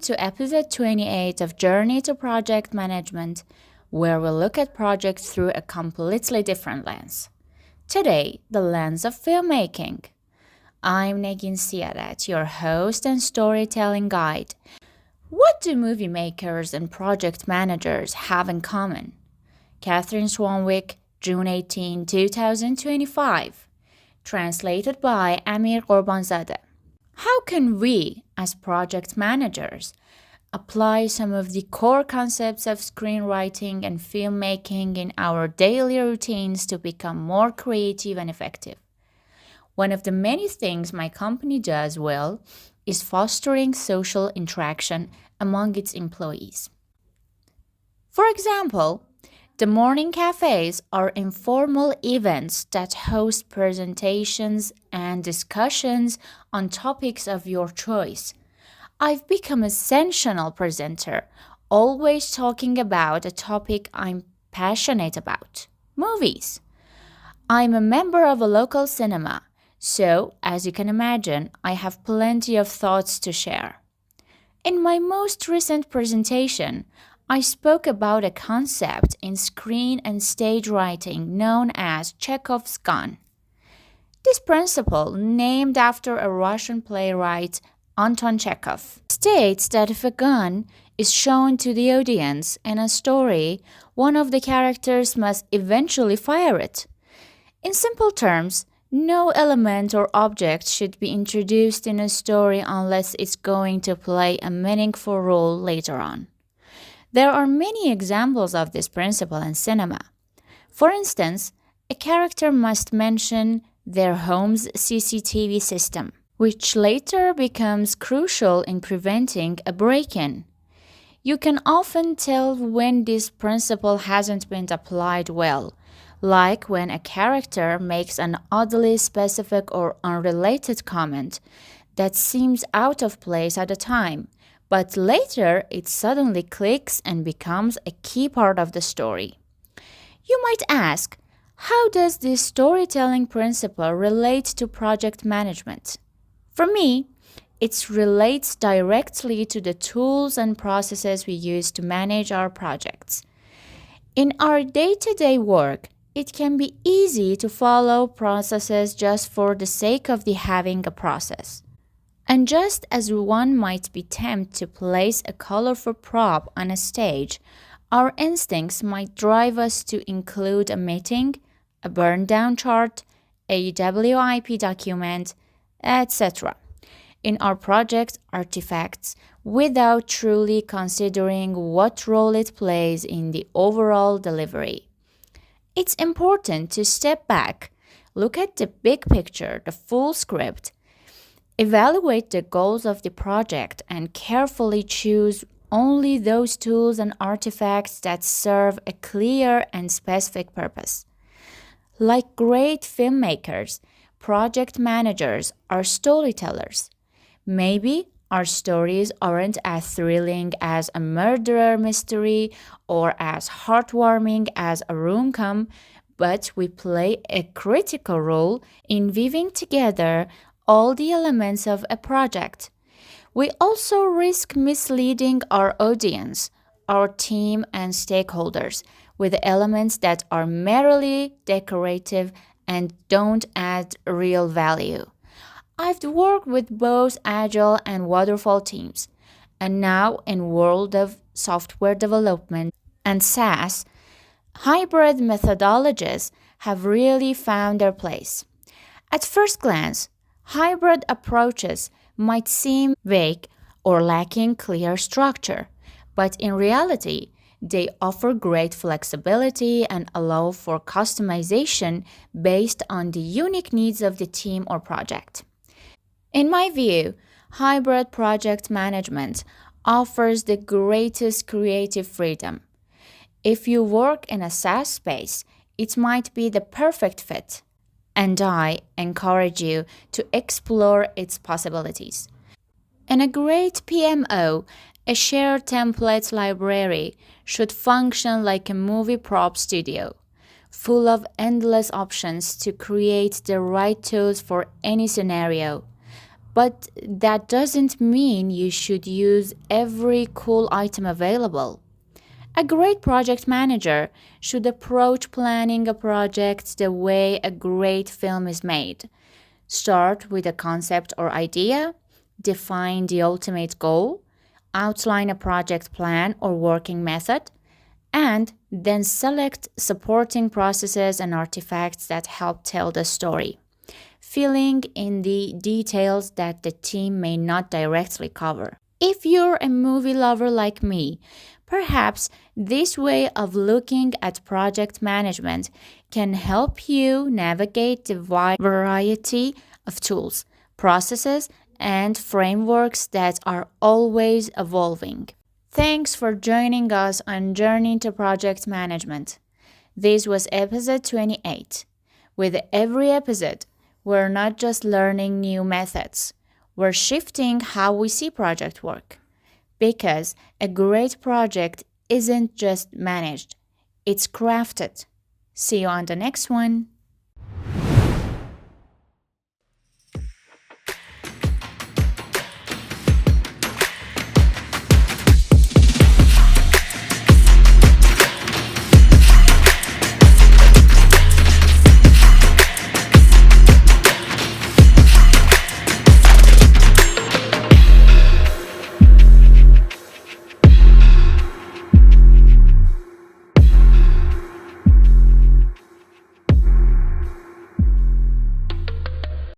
to episode 28 of Journey to Project Management, where we look at projects through a completely different lens. Today, the lens of filmmaking. I'm Negin Siadat, your host and storytelling guide. What do movie makers and project managers have in common? Catherine Swanwick, June 18, 2025. Translated by Amir Qurbanzadeh. How can we, as project managers, apply some of the core concepts of screenwriting and filmmaking in our daily routines to become more creative and effective? One of the many things my company does well is fostering social interaction among its employees. For example, the morning cafes are informal events that host presentations and discussions on topics of your choice. I've become a sensational presenter, always talking about a topic I'm passionate about: movies. I'm a member of a local cinema, so as you can imagine, I have plenty of thoughts to share. In my most recent presentation, I spoke about a concept in screen and stage writing known as Chekhov's gun. This principle, named after a Russian playwright, Anton Chekhov, states that if a gun is shown to the audience in a story, one of the characters must eventually fire it. In simple terms, no element or object should be introduced in a story unless it's going to play a meaningful role later on. There are many examples of this principle in cinema. For instance, a character must mention their home's CCTV system, which later becomes crucial in preventing a break-in. You can often tell when this principle hasn't been applied well, like when a character makes an oddly specific or unrelated comment that seems out of place at the time, but later it suddenly clicks and becomes a key part of the story. You might ask, how does this storytelling principle relate to project management? For me, it relates directly to the tools and processes we use to manage our projects. In our day-to-day work, it can be easy to follow processes just for the sake of having a process. And just as one might be tempted to place a colorful prop on a stage, our instincts might drive us to include a meeting, a burn-down chart, a WIP document, etc. in our project artifacts without truly considering what role it plays in the overall delivery. It's important to step back, look at the big picture, the full script, evaluate the goals of the project, and carefully choose only those tools and artifacts that serve a clear and specific purpose. Like great filmmakers, project managers are storytellers. Maybe our stories aren't as thrilling as a murder mystery or as heartwarming as a rom-com, but we play a critical role in weaving together all the elements of a project. We also risk misleading our audience, our team, and stakeholders with elements that are merely decorative and don't add real value. I've worked with both agile and waterfall teams, and now in world of software development and SaaS, hybrid methodologies have really found their place. At first glance, hybrid approaches might seem vague or lacking clear structure, but in reality, they offer great flexibility and allow for customization based on the unique needs of the team or project. In my view, hybrid project management offers the greatest creative freedom. If you work in a SaaS space, it might be the perfect fit, and I encourage you to explore its possibilities. In a great PMO, a shared template library should function like a movie prop studio, full of endless options to create the right tools for any scenario. But that doesn't mean you should use every cool item available. A great project manager should approach planning a project the way a great film is made. Start with a concept or idea, define the ultimate goal, outline a project plan or working method, and then select supporting processes and artifacts that help tell the story, filling in the details that the team may not directly cover. If you're a movie lover like me, perhaps this way of looking at project management can help you navigate the wide variety of tools, processes, and frameworks that are always evolving. Thanks for joining us on Journey to Project Management. This was episode 28. With every episode, we're not just learning new methods, we're shifting how we see project work. Because a great project isn't just managed, it's crafted. See you on the next one.